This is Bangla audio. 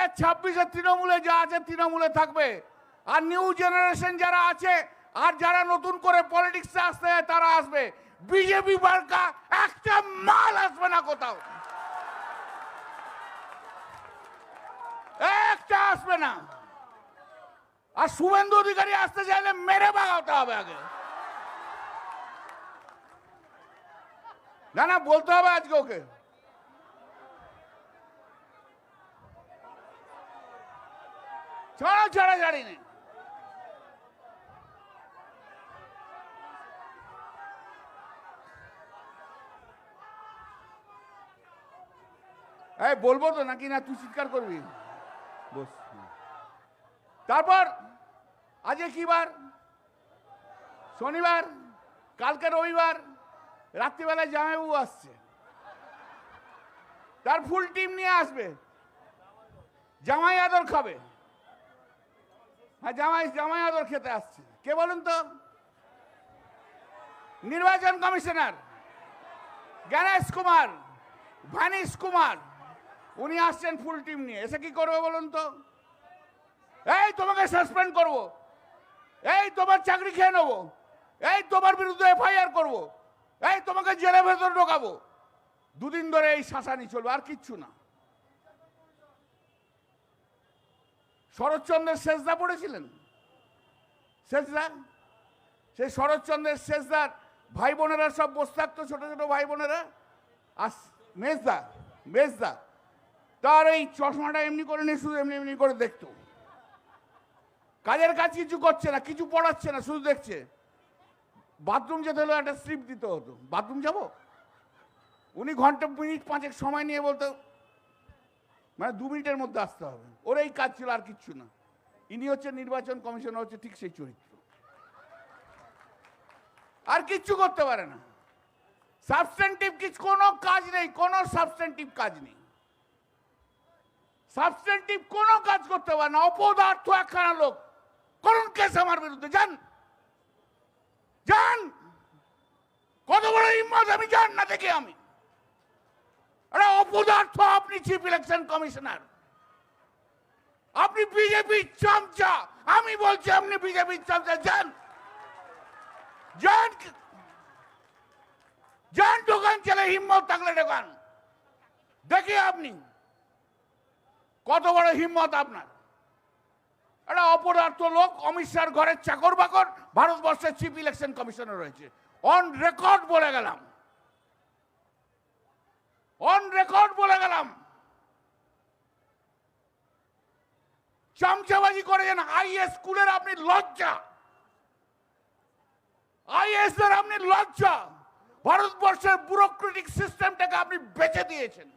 2026-এ তৃণমূলে যা আছে তৃণমূলে থাকবে, আর নিউ জেনারেশন যারা আছে আর যারা নতুন করে পলিটিক্সে আসতে যায় তারা আসবে। বিজেপি মার্কা একটা মাল আসবে না কোথাও, একটা আসবে না। আর শুভেন্দু অধিকারী আসতে চাইলে মেরে ভাগাতে হবে আগে। না না, বলতে হবে আজকে ওকে। ছাড়াছাড়ি নেই। এই বলবো তো নাকি না তুই চিৎকার করবি? বস। তারপর আজকে কি বার? শনিবার। কালকে রবিবার। রাত্রিবেলায় জামাইবাবু আসছে, তার ফুল টিম নিয়ে আসবে, জামাই আদর খাবে। হ্যাঁ, জামাই আদর খেতে আসছে। কে বলুন তো? নির্বাচন কমিশনার গণেশ কুমার, ভানিশ কুমার, উনি আসছেন ফুল টিম নিয়ে। এসে কি করবে বলুন তো? এই তোমাকে সাসপেন্ড করব, এই তোমার চাকরি খেয়ে নেবো, এই তোমার বিরুদ্ধে এফআইআর করব, এই তোমাকে জেলের ভেতর ঢোকাবো। দুদিন ধরে এই শাসানি চলবে, আর কিচ্ছু না। শরৎচন্দ্রের সেজদা পড়েছিলেন? সেজদা, সেই শরৎচন্দ্রের সেজদার ভাই বোনেরা সব বসে থাকতো, ছোট ছোট ভাই বোনেরা। আর মেজদা তার এই চশমাটা এমনি করে নিয়ে শুধু এমনি এমনি করে দেখতো। কাজের কাজ কিছু করছে না, কিছু পড়াচ্ছে না, শুধু দেখছে। বাথরুম যেতে হলো একটা স্লিপ দিতে হতো, বাথরুম যাব, উনি ঘন্টা মিনিট 5 সময় নিয়ে বলতো, মানে 2 মিনিটের মধ্যে আসতে হবে। ওর এই কাজ ছিল, আর কিচ্ছু না। ইনি হচ্ছে নির্বাচন কমিশনার, হচ্ছে ঠিক সেই চরিত্র, আর কিচ্ছু করতে পারে না। সাবস্টেন্টিভ কিছু কোনো কাজ নেই, কোনো সাবস্টেন্টিভ কাজ নেই, সাবস্টেন্টিভ কোনো কাজ করতে পারে না। অপদার্থ একখানা লোক। করুন কেস আমার বিরুদ্ধে, যান যান, কত বড় হিম্মত, আমি জান না দেখি আমি। আরে অপদার্থ আপনি, চিফ ইলেকশন কমিশনার, আপনি বিজেপির চামচা। আমি বলছি আপনি বিজেপির চামচা। যান যান যান, দোকান চলে, হিম্মত থাকলে দোকান দেখি আপনি কত বড় হিম্মত আপনার। একটা অপদার্থ লোক, অমিত শাহর ঘরের চাকর বাকর, ভারতবর্ষের চিফ ইলেকশন কমিশনার রয়েছে। অন রেকর্ড বলে গেলাম, অন রেকর্ড বলে গেলাম। চামচাবাজি করেছেন। আইএস স্কুলের আপনি লজ্জা, আইএস এর আপনি লজ্জা। ভারতবর্ষের ব্যুরোক্রেটিক সিস্টেমটাকে আপনি বেঁচে দিয়েছেন।